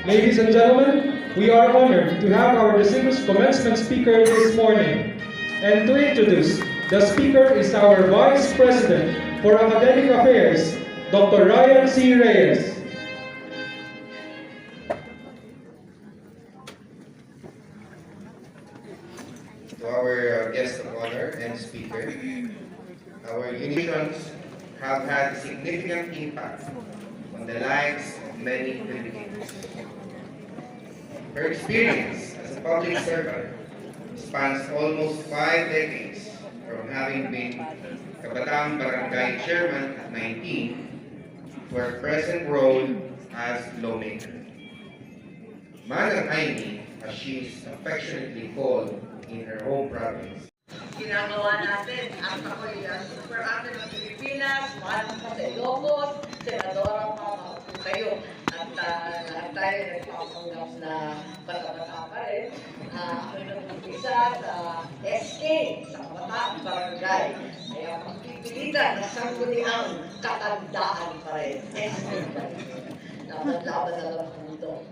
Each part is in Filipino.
Ladies and gentlemen, we are honored to have our distinguished commencement speaker this morning. And to introduce, the speaker is our Vice President for Academic Affairs, Dr. Ryan C. Reyes. To our guest of honor and speaker, our unions have had a significant impact on the lives of many Filipinos. Her experience as a public servant spans almost 5 decades, from having been Kabataan Barangay Chairman at 19 to her present role as lawmaker. Manang Aimee, as she is affectionately called in her home province. Ginagawa natin at ako'y super ate ng Pilipinas, mahal pa sa Ilocos, senadora pa po kayo. At lahat tayo nagpapanggap na bata-bata pa rin. Ako nag-umpisa sa SK, sa Kabataan Barangay. Kaya pagpipilitan na sangguniang katandaan pa rin. SK pa rin. Laban na lang po ito.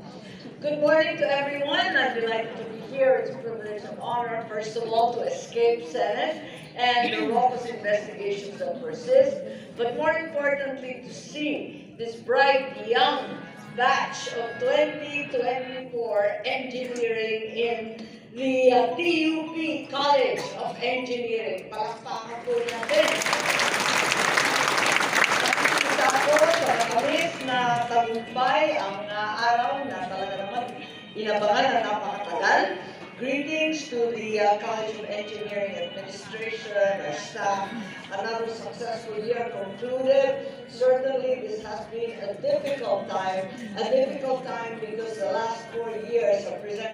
Good morning to everyone. I'd be delighted to be here. It's a privilege and honor, first of all, to escape Senate and the raucous investigations that persist, but more importantly, to see this bright young batch of 2024 engineering in the TUP College of Engineering. Palakpakan po natin. Isa po sa matamis na tagumpay ang araw na talaga naman inabangan na napakatagal. Greetings to the College of Engineering Administration, our staff. Another successful year concluded. Certainly this has been a difficult time because the last 4 years have presented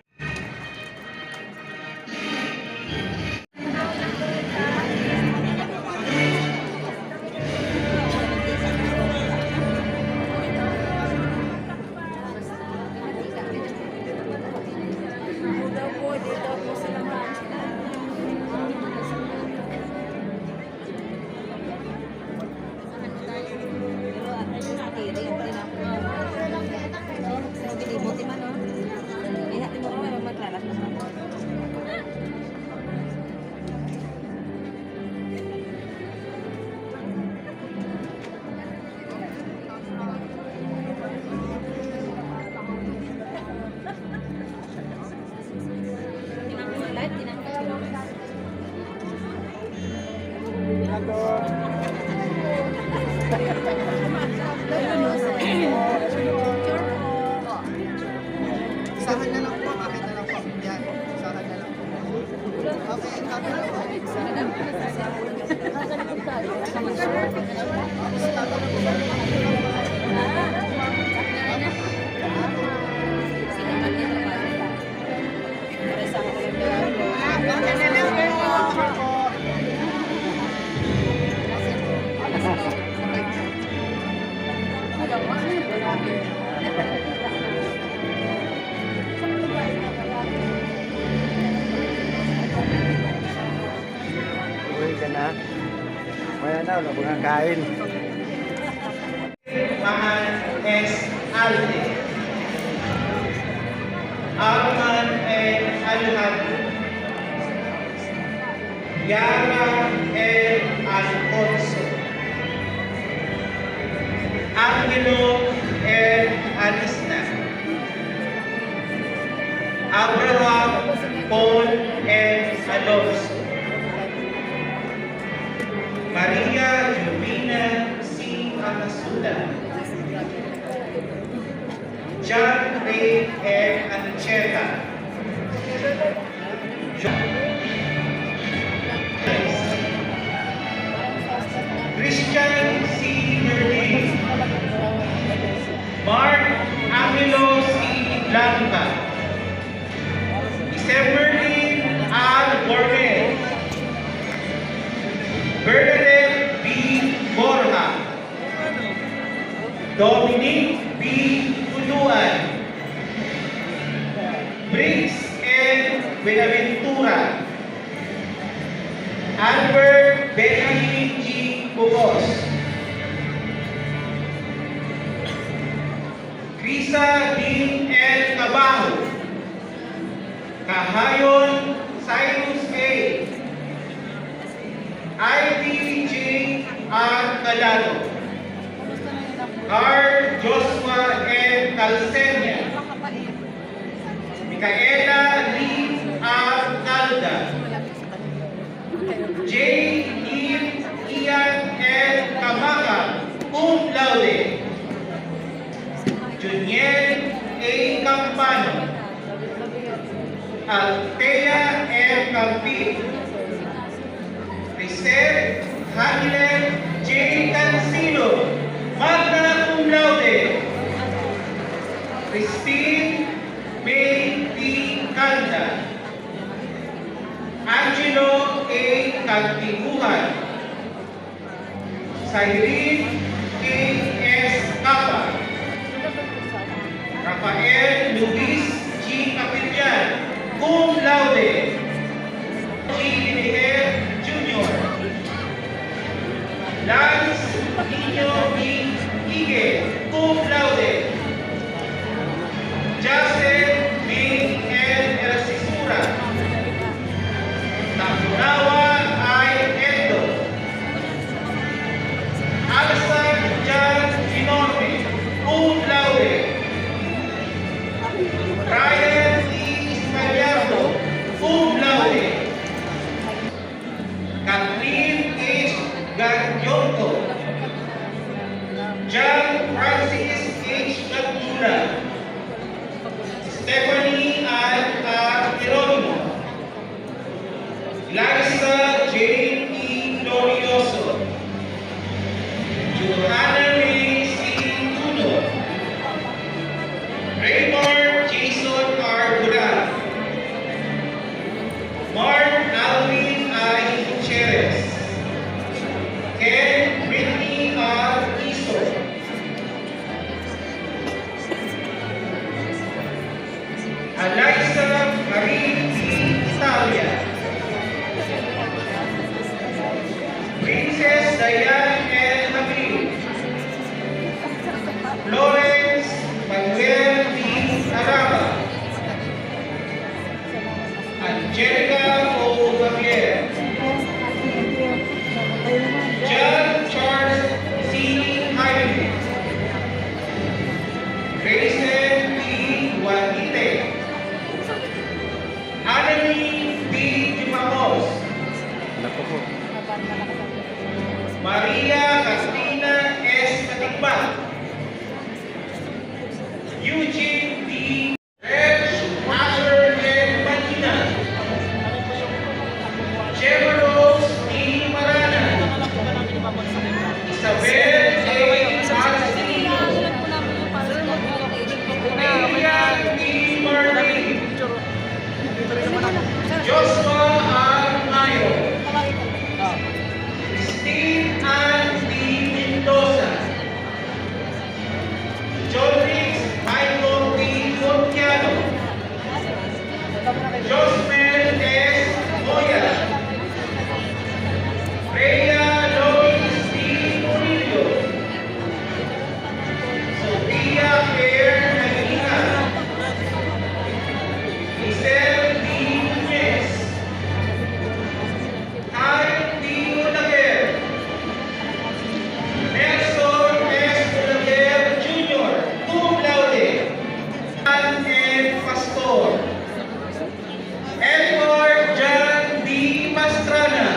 Isahan na lang po, bakit na lang po. Yan, isahan na lang po. Okay, isahan na lang po. Uy ka na. Maya na, wala pong kain. Mahal es Alde. Arman el Alejandro. Yara el Alfonso. Angelo el Alista. Abraham Paul el Alonso. Maria Jovina C. Amasula. John Ray L. Ancheta. Christian C. Merlin. Mark Angelo C. Blanca. Decemberly Al Borges. Bernadette B. Borja. Dominic B. Tuduan. Briggs N. Buenaventura. Albert Benjamin G. Bugos. Crisa Dean L. Mabaho. Kahayon Cyrus A. Ivy J. R. Calado. Carl Joshua N. Calcenia. Micaela Lee R. Calda. J. Ian L. Camaka, cum laude. Juniel A. Campano. Althea M. Campit. Crisel Haniel J. Cancino, magna cum laude. Christine May P. Canda. Angelo A. Cantibuhan. Cyrene K. S. Capa. Rafael Luis G. Capillan, cum laude. G. Lineher Jr. Lance Niño D. Ige, cum laude. Joseph B. L. Ercisura. Takunawa I. Endo. Alsan Jan Ginorme, cum laude. Ryan E. Ismagliardo, cum laude. Kathleen H. Gagyonto. John Francis H. Gatula. Stephanie Ann R. Geronimo. Liza Jane E. Glorioso. Johanna Ray C. Tuno. Raymond Jason R. Duran. Mark Alvin I. Cheres. Ken Brittany R. Iso. Eliza Marie P. Italia. Princess Diane L. Habib. Florence Manuel D. Araba. Angelica O. Gabriel. John Charles C. Jaime. Grayson P. Juanite. Annalie D. Dimamos. Maria Castina S. Katikban. Eugene D. Reg Asher N. Manina. Gemma Rose D. Marana. Isabel A. Marcelino. Amelia D. Marlene. Joshua R. Mayo. Christine Ann D. Mendoza. John Riggs Michael D. Montiano. Josmel S. Moya. Rhea Lois D. Murillo. Sophia Fair Nagina. Giselle D. Nunez. Ty D. Olaguer. Nelson S. Olaguer Jr. Cum laude. Ann N. Pastor. Edward John D. Pastrana.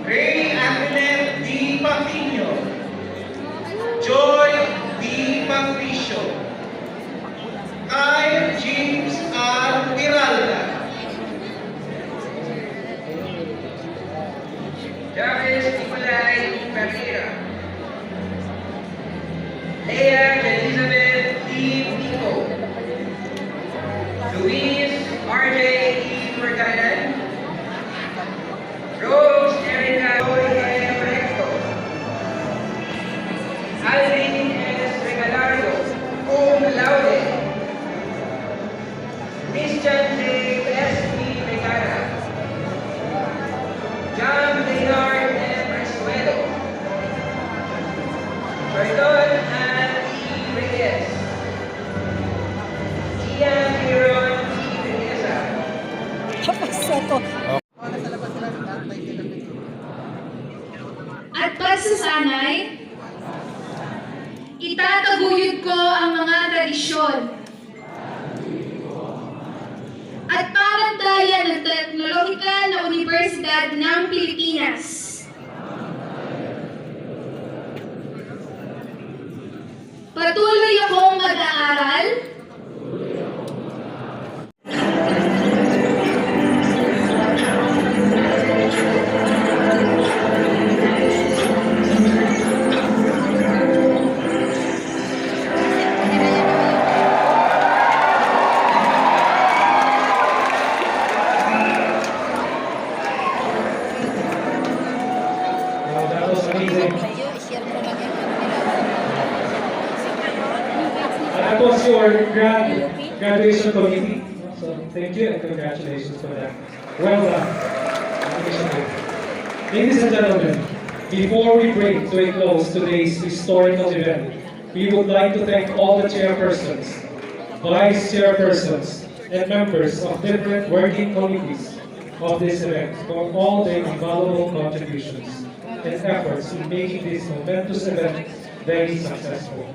Ray Antoinette D. Patiño. Joy D. Patricio. Kyle James R. Viralda. Jarvis Nicolai Pereira. Leah Elizabeth D. Pico. Luis R.J. E. Ferganan. Rose Erica Joy M. Recto. Alvin S. Regalardo, cum laude. Christian J. S. P. Megara. John Leonard M. Resuelo. Jordan Ann E. Reyes. ko. Nasa labas sila, nag-aantay sila. At pagsasanay, itataguyod ko ang mga tradisyon at pamantayan ng Teknolohikal na Universidad ng Pilipinas. Patuloy akong mag-aaral Wow, that was amazing. That was your graduation committee. So thank you and congratulations for that. Well done. Ladies and gentlemen, before we bring to a close today's historical event, we would like to thank all the chairpersons, vice chairpersons, and members of different working committees of this event for all their invaluable contributions and efforts in making this momentous event very successful.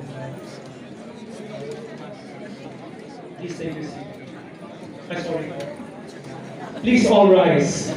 Please take a seat. I'm sorry. Please all rise.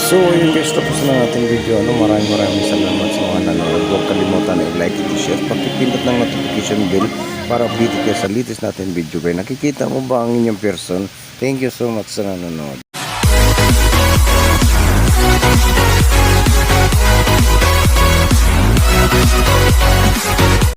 So yun guys, tapos na natin video. Maraming salamat sa mga nanonood. Huwag kalimutan na i-like at i-share. Pagpipindot ng notification bell para update kayo sa latest natin video. Nakikita mo ba ang inyong person? Thank you so much sa nanonood.